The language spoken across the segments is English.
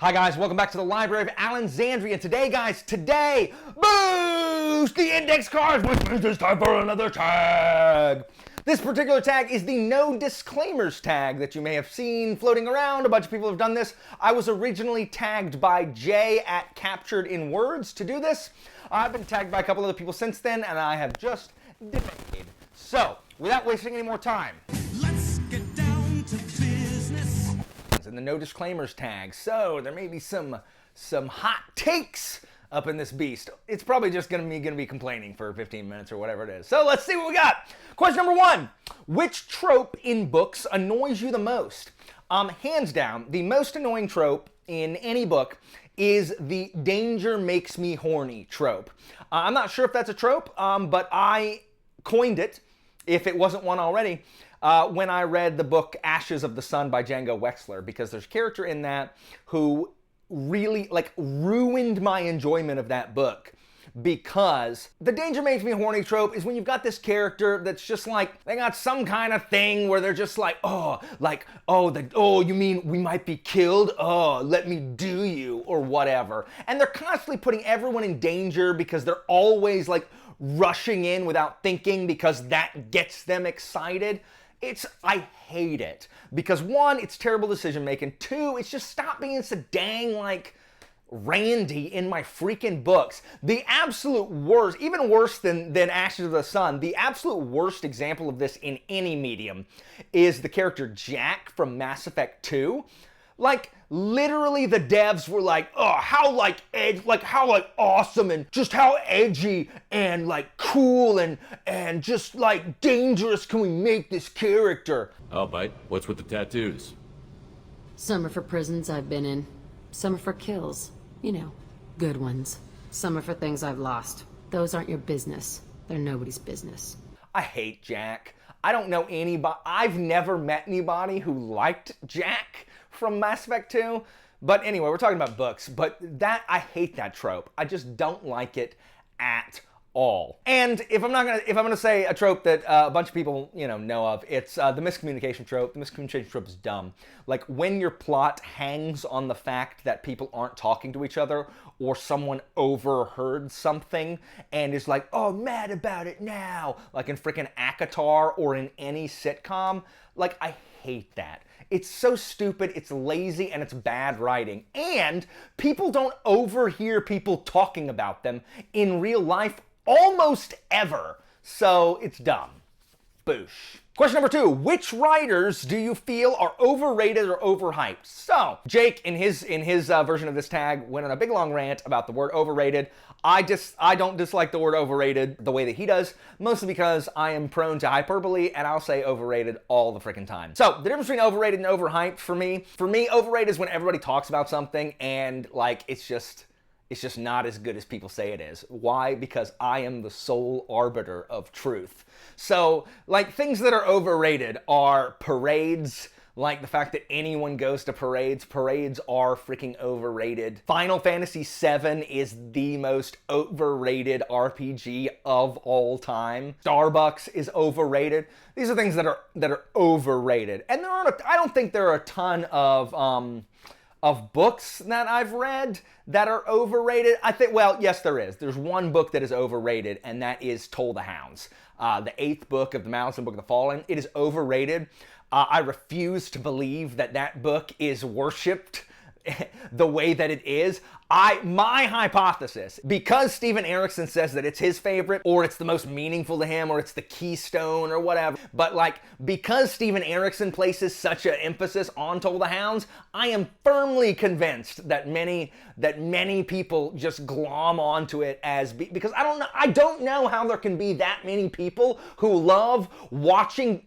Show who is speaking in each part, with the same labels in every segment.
Speaker 1: Hi guys, welcome back to the Library of Alexandria. Today guys, boost the index cards, which means it's time for another tag. This particular tag is the no disclaimers tag that you may have seen floating around. A bunch of people have done this. I was originally tagged by Jay at Captured in Words to do this. I've been tagged by a couple other people since then, and I have just delayed. So, without wasting any more time,
Speaker 2: let's get down to business.
Speaker 1: And the no disclaimers tag. So there may be some hot takes up in this beast. It's probably just gonna be complaining for 15 minutes or whatever it is. So let's see what we got. Question number 1. Which trope in books annoys you the most? Hands down, the most annoying trope in any book is the danger makes me horny trope. I'm not sure if that's a trope, but I coined it, if it wasn't one already, when I read the book Ashes of the Sun by Django Wexler, because there's a character in that who really ruined my enjoyment of that book. Because the danger makes me horny trope is when you've got this character that's just like, they got some kind of thing where they're just like, you mean we might be killed? Oh, let me do you, or whatever. And they're constantly putting everyone in danger because they're always like rushing in without thinking because that gets them excited. I hate it. Because 1, it's terrible decision making. 2, it's just stop being so dang like Randy in my freaking books. The absolute worst, even worse than Ashes of the Sun, the absolute worst example of this in any medium is the character Jack from Mass Effect 2. Like, literally the devs were like, oh, how awesome and just how edgy and like cool and just like dangerous can we make this character?
Speaker 3: I'll bite. What's with the tattoos?
Speaker 4: Some are for prisons I've been in. Some are for kills. You know, good ones. Some are for things I've lost. Those aren't your business. They're nobody's business.
Speaker 1: I hate Jack. I don't know anybody. I've never met anybody who liked Jack from Mass Effect 2. But anyway, we're talking about books. But I hate that trope. I just don't like it at all. And if I'm gonna say a trope that a bunch of people know of, it's the miscommunication trope. The miscommunication trope is dumb. Like when your plot hangs on the fact that people aren't talking to each other, or someone overheard something and is like, oh, mad about it now, like in freaking ACOTAR or in any sitcom. Like, I hate that. It's so stupid, it's lazy, and it's bad writing. And people don't overhear people talking about them in real life almost ever. So it's dumb. Boosh. Question number 2, which writers do you feel are overrated or overhyped? So, Jake, in his version of this tag, went on a big long rant about the word overrated. I don't dislike the word overrated the way that he does, mostly because I am prone to hyperbole, and I'll say overrated all the freaking time. So, the difference between overrated and overhyped for me, overrated is when everybody talks about something and like it's just not as good as people say it is. Why? Because I am the sole arbiter of truth. So, like, things that are overrated are parades, like the fact that anyone goes to parades. Parades are freaking overrated. Final Fantasy VII is the most overrated RPG of all time. Starbucks is overrated. These are things that are overrated. And I don't think there are a ton of books that I've read that are overrated. I think, well, yes, there is. There's one book that is overrated, and that is Toll the Hounds. The 8th book of the Malice Book of the Fallen. It is overrated. I refuse to believe that book is worshipped the way that it is. My hypothesis, because Steven Erikson says that it's his favorite, or it's the most meaningful to him, or it's the keystone, or whatever, but like, because Steven Erikson places such an emphasis on Toll the Hounds, I am firmly convinced that many people just glom onto it because I don't know how there can be that many people who love watching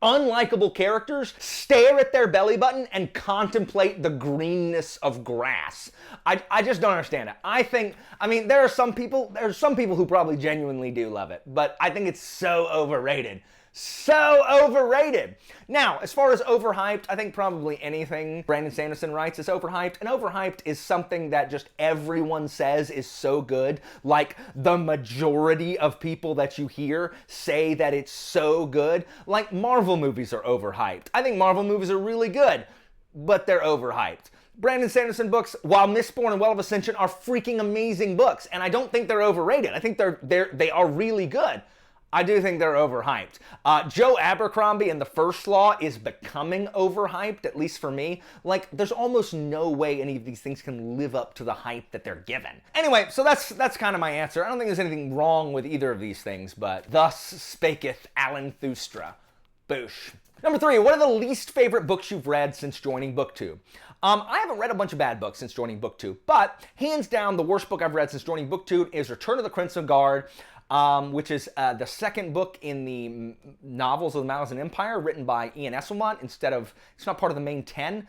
Speaker 1: unlikable characters stare at their belly button and contemplate the greenness of grass. I just don't understand it. There are some people who probably genuinely do love it, but I think it's so overrated. So overrated. Now, as far as overhyped, I think probably anything Brandon Sanderson writes is overhyped. And overhyped is something that just everyone says is so good. Like, the majority of people that you hear say that it's so good. Like, Marvel movies are overhyped. I think Marvel movies are really good, but they're overhyped. Brandon Sanderson books, while Mistborn and Well of Ascension, are freaking amazing books, and I don't think they're overrated. I think they are really good. I do think they're overhyped. Joe Abercrombie and The First Law is becoming overhyped, at least for me. Like, there's almost no way any of these things can live up to the hype that they're given. Anyway, so that's kind of my answer. I don't think there's anything wrong with either of these things, but thus spaketh Alan Thustra. Boosh. Number 3, what are the least favorite books you've read since joining BookTube? I haven't read a bunch of bad books since joining BookTube, but hands down, the worst book I've read since joining BookTube is Return of the Crimson Guard, which is the second book in the novels of the Malazan Empire, written by Ian Esselmont. It's not part of the main 10.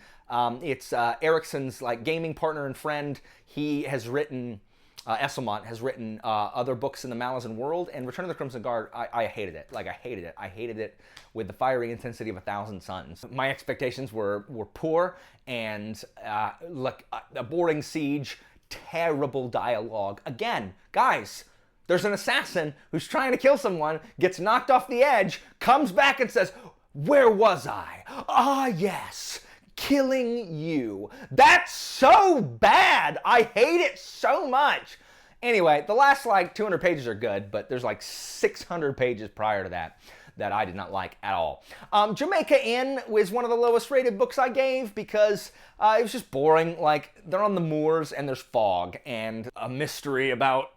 Speaker 1: It's Erickson's gaming partner and friend. He has written, Esselmont has written other books in the Malazan world, and Return of the Crimson Guard, I hated it. I hated it. I hated it with the fiery intensity of 1,000 Suns. My expectations were poor, and a boring siege, terrible dialogue. Again, guys, there's an assassin who's trying to kill someone, gets knocked off the edge, comes back and says, "Where was I? Ah, yes, killing you." That's so bad. I hate it so much. Anyway, the last 200 pages are good, but there's 600 pages prior to that I did not like at all. Jamaica Inn was one of the lowest rated books I gave because it was just boring. They're on the moors and there's fog and a mystery about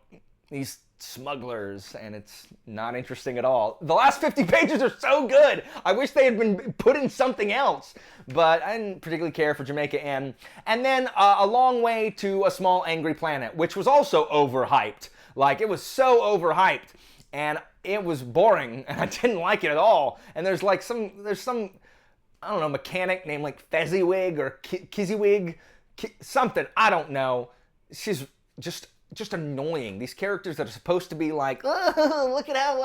Speaker 1: these smugglers, and it's not interesting at all. The last 50 pages are so good. I wish they had been put in something else, but I didn't particularly care for Jamaica Inn. And then A Long Way to a Small Angry Planet, which was also overhyped. It was so overhyped, and it was boring, and I didn't like it at all. And there's some I don't know, mechanic named Fezziwig or Kizzywig, something, I don't know. She's just annoying. These characters that are supposed to be oh, look at how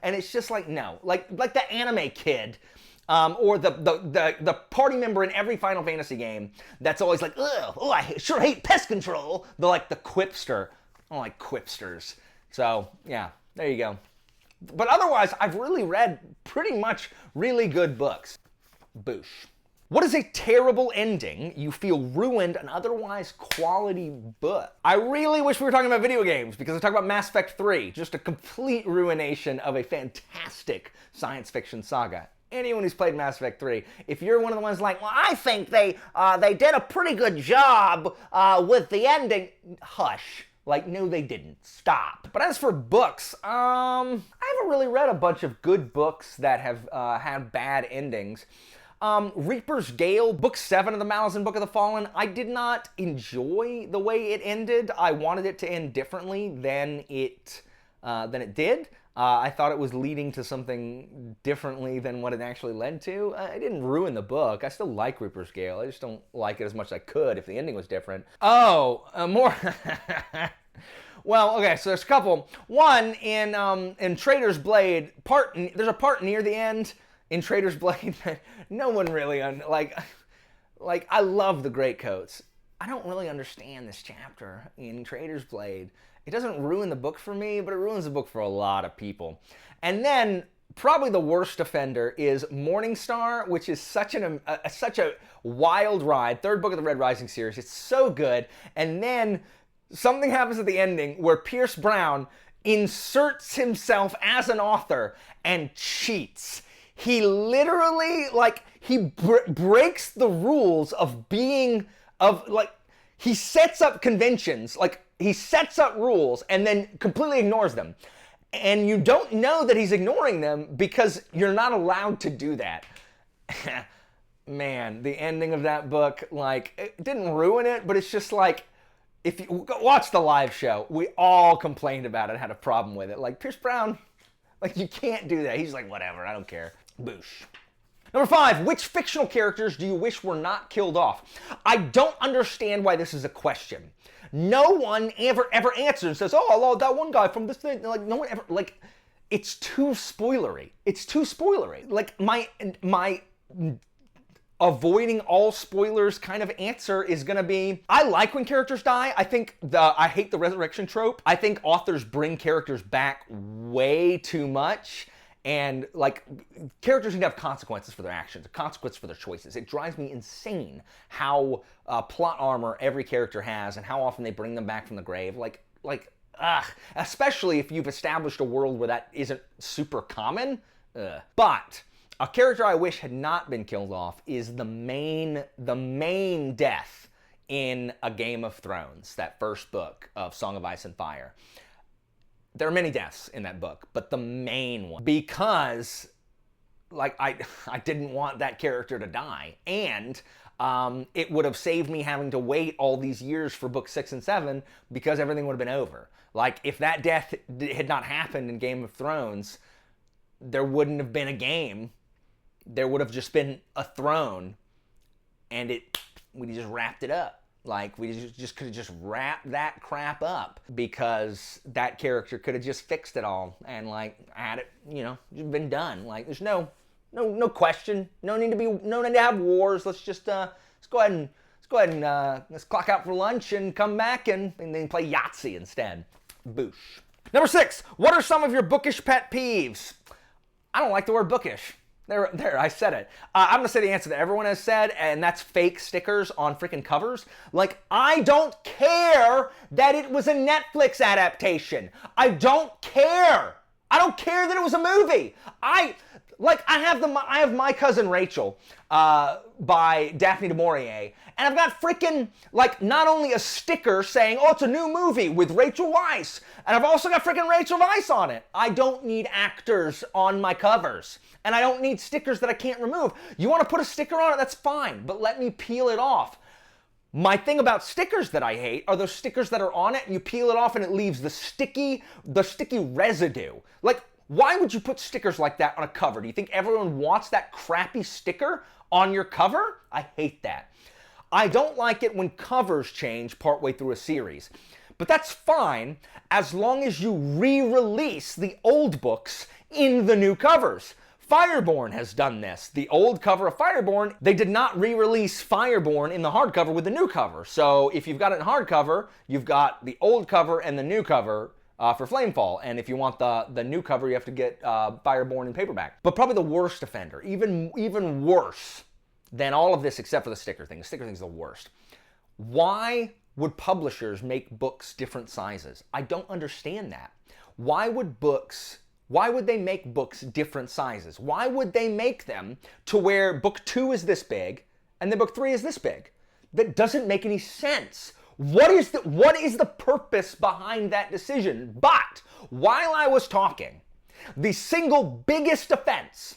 Speaker 1: and it's just no. Like the anime kid, or the party member in every Final Fantasy game that's always oh, I sure hate pest control. The quipster. I don't like quipsters. So yeah, there you go. But otherwise, I've really read pretty much really good books. Boosh. What is a terrible ending you feel ruined an otherwise quality book? I really wish we were talking about video games, because I talk about Mass Effect 3, just a complete ruination of a fantastic science fiction saga. Anyone who's played Mass Effect 3, if you're one of the ones well, I think they did a pretty good job with the ending, hush. No, they didn't. Stop. But as for books, I haven't really read a bunch of good books that have had bad endings. Reaper's Gale, Book 7 of the Malazan Book of the Fallen, I did not enjoy the way it ended. I wanted it to end differently than it did. I thought it was leading to something differently than what it actually led to. It didn't ruin the book. I still like Reaper's Gale. I just don't like it as much as I could if the ending was different. Oh, more... Well, okay, so there's a couple. One, in Trader's Blade, there's a part near the end in Trader's Blade that no one really, I love the Greatcoats. I don't really understand this chapter in Trader's Blade. It doesn't ruin the book for me, but it ruins the book for a lot of people. And then, probably the worst offender is Morningstar, which is such a wild ride. Third book of the Red Rising series. It's so good. And then something happens at the ending where Pierce Brown inserts himself as an author and cheats. He literally, breaks the rules of being, he sets up conventions, he sets up rules and then completely ignores them. And you don't know that he's ignoring them because you're not allowed to do that. Man, the ending of that book, it didn't ruin it, but it's just if you watch the live show, we all complained about it, had a problem with it. Pierce Brown, you can't do that. He's whatever, I don't care. Boosh. Number 5, which fictional characters do you wish were not killed off? I don't understand why this is a question. No one ever answers and says, oh, that one guy from this thing. No one ever, it's too spoilery. It's too spoilery. My avoiding all spoilers kind of answer is gonna be, I like when characters die. I hate the resurrection trope. I think authors bring characters back way too much. And like, characters need to have consequences for their actions, a consequence for their choices. It drives me insane how plot armor every character has and how often they bring them back from the grave. Ugh. Especially if you've established a world where that isn't super common. Ugh. But a character I wish had not been killed off is the main death in A Game of Thrones, that first book of Song of Ice and Fire. There are many deaths in that book, but the main one, because like I didn't want that character to die, and it would have saved me having to wait all these years for book 6 and 7 because everything would have been over. Like, if that death had not happened in Game of Thrones, there wouldn't have been a game. There would have just been a throne, and we just wrapped it up. Like, we just could have just wrapped that crap up because that character could have just fixed it all and, like, had it, just been done. Like, there's no question. No need to have wars. Let's just let's go ahead and let's clock out for lunch and come back and then play Yahtzee instead. Boosh. Number 6. What are some of your bookish pet peeves? I don't like the word bookish. There, I said it. I'm going to say the answer that everyone has said, and that's fake stickers on freaking covers. Like, I don't care that it was a Netflix adaptation. I don't care. I don't care that it was a movie. I have My Cousin Rachel by Daphne du Maurier, and I've got freaking, like, not only a sticker saying, oh, it's a new movie with Rachel Weisz, and I've also got freaking Rachel Weisz on it. I don't need actors on my covers, and I don't need stickers that I can't remove. You want to put a sticker on it, that's fine, but let me peel it off. My thing about stickers that I hate are those stickers that are on it, and you peel it off and it leaves the sticky residue. Like, why would you put stickers like that on a cover? Do you think everyone wants that crappy sticker on your cover? I hate that. I don't like it when covers change partway through a series. But that's fine as long as you re-release the old books in the new covers. Fireborn has done this. The old cover of Fireborn, they did not re-release Fireborn in the hardcover with the new cover. So if you've got it in hardcover, you've got the old cover and the new cover for Flamefall. And if you want the new cover, you have to get Fireborn in paperback. But probably the worst offender, even worse than all of this except for the sticker thing. The sticker thing is the worst. Why would publishers make books different sizes? I don't understand that. Why would they make books different sizes? Why would they make them to where book 2 is this big and then book 3 is this big? That doesn't make any sense. What is the purpose behind that decision? But while I was talking, the single biggest offense,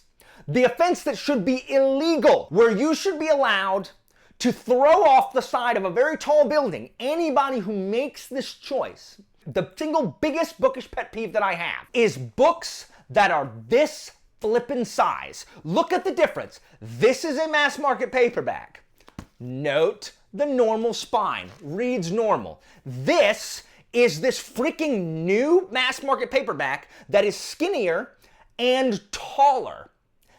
Speaker 1: the offense that should be illegal, where you should be allowed to throw off the side of a very tall building anybody who makes this choice, the single biggest bookish pet peeve that I have is books that are this flippin' size. Look at the difference. This is a mass market paperback. Note the normal spine. Reads normal. This is this freaking new mass market paperback that is skinnier and taller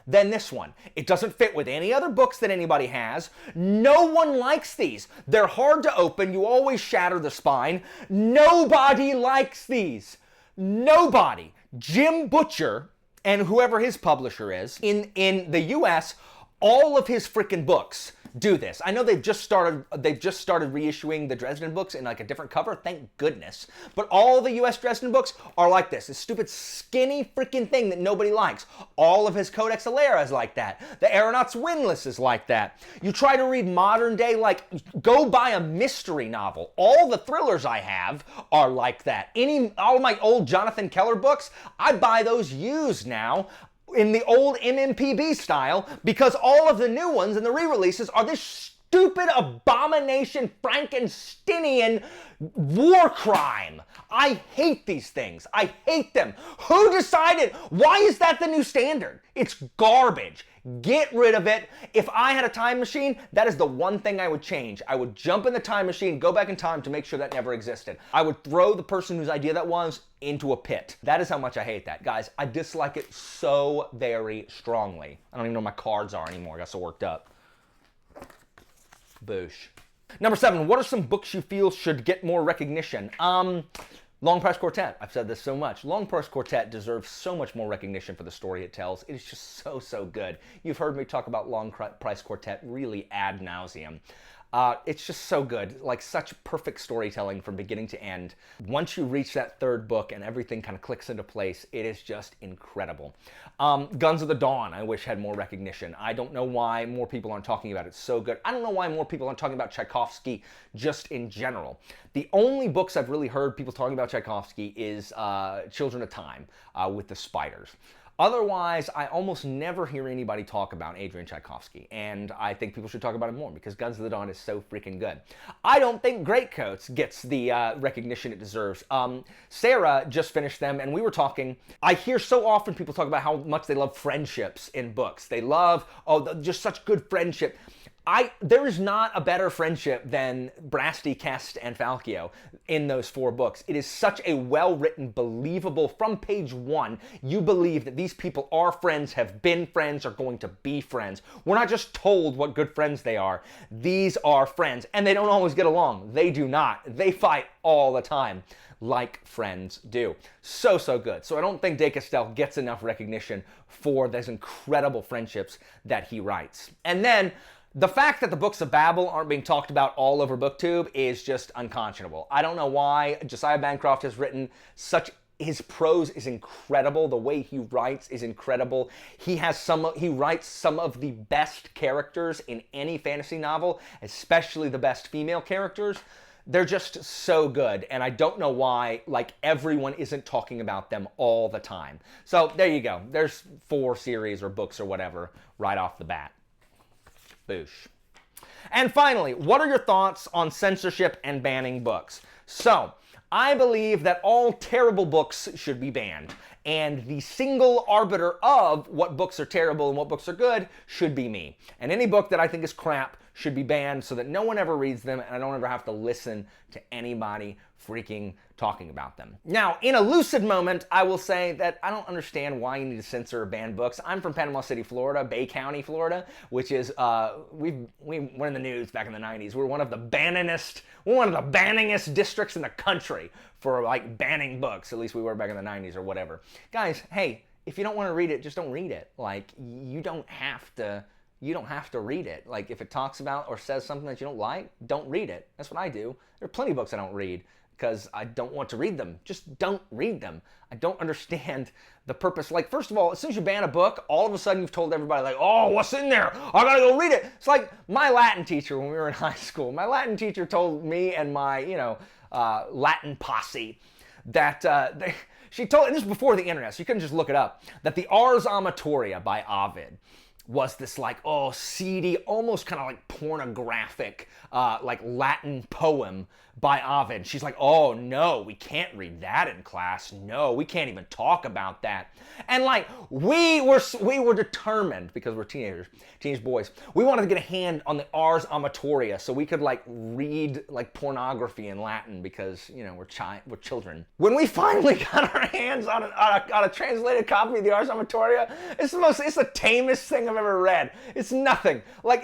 Speaker 1: than this one. It doesn't fit with any other books that anybody has. No one likes these. They're hard to open. You always shatter the spine. Nobody likes these. Nobody. Jim Butcher and whoever his publisher is in the US, all of his freaking books do this. I know they've just started reissuing the Dresden books in like a different cover, thank goodness. But all the US Dresden books are like this stupid skinny freaking thing that nobody likes. All of his Codex Alera is like that. The Aeronaut's Windlass is like that. You try to read modern day, like, go buy a mystery novel. All the thrillers I have are like that. All of my old Jonathan Keller books, I buy those used now in the old MMPB style because all of the new ones and the re-releases are this stupid abomination Frankensteinian war crime. I hate these things. I hate them. Who decided? Why is that the new standard? It's garbage. Get rid of it. If I had a time machine, that is the one thing I would change. I would jump in the time machine, go back in time to make sure that never existed. I would throw the person whose idea that was into a pit. That is how much I hate that. Guys, I dislike it so very strongly. I don't even know where my cards are anymore. I got so worked up. Boosh. Number 7, what are some books you feel should get more recognition? Long Price Quartet. I've said this so much. Long Price Quartet deserves so much more recognition for the story it tells. It is just so, so good. You've heard me talk about Long Price Quartet really ad nauseum. It's just so good, like such perfect storytelling from beginning to end. Once you reach that third book and everything kind of clicks into place, it is just incredible. Guns of the Dawn, I wish had more recognition. I don't know why more people aren't talking about it. It's so good. I don't know why more people aren't talking about Tchaikovsky just in general. The only books I've really heard people talking about Tchaikovsky is Children of Time with the spiders. Otherwise, I almost never hear anybody talk about Adrian Tchaikovsky, and I think people should talk about him more because Guns of the Dawn is so freaking good. I don't think Greatcoats gets the recognition it deserves. Sarah just finished them, and we were talking. I hear so often people talk about how much they love friendships in books. They love, just such good friendship. There is not a better friendship than Brasti, Kest, and Falkio in those 4 books. It is such a well-written, believable, from page 1, you believe that these people are friends, have been friends, are going to be friends. We're not just told what good friends they are. These are friends, and they don't always get along. They do not. They fight all the time, like friends do. So, so good. So I don't think De Castell gets enough recognition for those incredible friendships that he writes. And then, the fact that the books of Babel aren't being talked about all over BookTube is just unconscionable. I don't know why. Josiah Bancroft has written his prose is incredible. The way he writes is incredible. He writes some of the best characters in any fantasy novel, especially the best female characters. They're just so good, and I don't know why, like, everyone isn't talking about them all the time. So there you go. There's 4 series or books or whatever right off the bat. Boosh. And finally, what are your thoughts on censorship and banning books? So, I believe that all terrible books should be banned, and the single arbiter of what books are terrible and what books are good should be me. And any book that I think is crap should be banned so that no one ever reads them and I don't ever have to listen to anybody freaking talking about them. Now, in a lucid moment, I will say that I don't understand why you need to censor or ban books. I'm from Panama City, Florida, Bay County, Florida, which is, we were in the news back in the 90s. We're one of the banningest districts in the country for, like, banning books. At least we were back in the 90s or whatever. Guys, hey, if you don't want to read it, just don't read it. Like, you don't have to read it. Like, if it talks about or says something that you don't like, don't read it. That's what I do. There are plenty of books I don't read because I don't want to read them. Just don't read them. I don't understand the purpose. Like, first of all, as soon as you ban a book, all of a sudden you've told everybody, like, oh, what's in there? I gotta go read it. It's like my Latin teacher when we were in high school. My Latin teacher told me and my, Latin posse that she told, and this was before the internet, so you couldn't just look it up, that the Ars Amatoria by Ovid was this, like, seedy, almost kind of like pornographic, like Latin poem by Ovid. She's like, oh no, we can't read that in class. No, we can't even talk about that. And, like, we were determined, because we're teenage boys, we wanted to get a hand on the Ars Amatoria so we could, like, read, like, pornography in Latin because, we're children. When we finally got our hands on a translated copy of the Ars Amatoria, it's the tamest thing I've ever read. It's nothing. Like,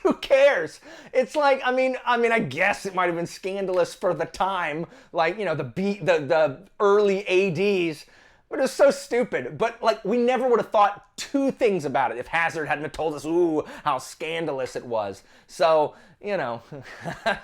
Speaker 1: who cares? It's like, I mean, I guess it might have been scandalous for the time, like, the early ADs, but it was so stupid. But, like, we never would have thought 2 things about it if Hazard hadn't have told us, ooh, how scandalous it was. So,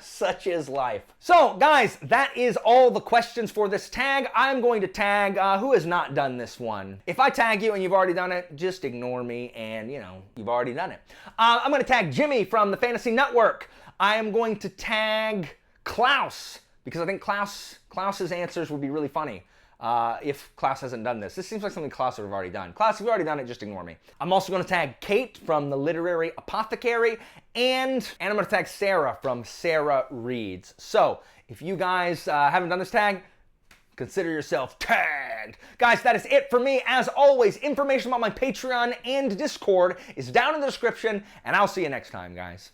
Speaker 1: such is life. So, guys, that is all the questions for this tag. I'm going to tag, who has not done this one? If I tag you and you've already done it, just ignore me and, you've already done it. I'm going to tag Jimmy from the Fantasy Network. I am going to tag Klaus, because I think Klaus's answers would be really funny. If Klaus hasn't done this. This seems like something Klaus would have already done. Klaus, if you've already done it, just ignore me. I'm also going to tag Kate from the Literary Apothecary, and I'm going to tag Sarah from Sarah Reads. So, if you guys haven't done this tag, consider yourself tagged. Guys, that is it for me. As always, information about my Patreon and Discord is down in the description, and I'll see you next time, guys.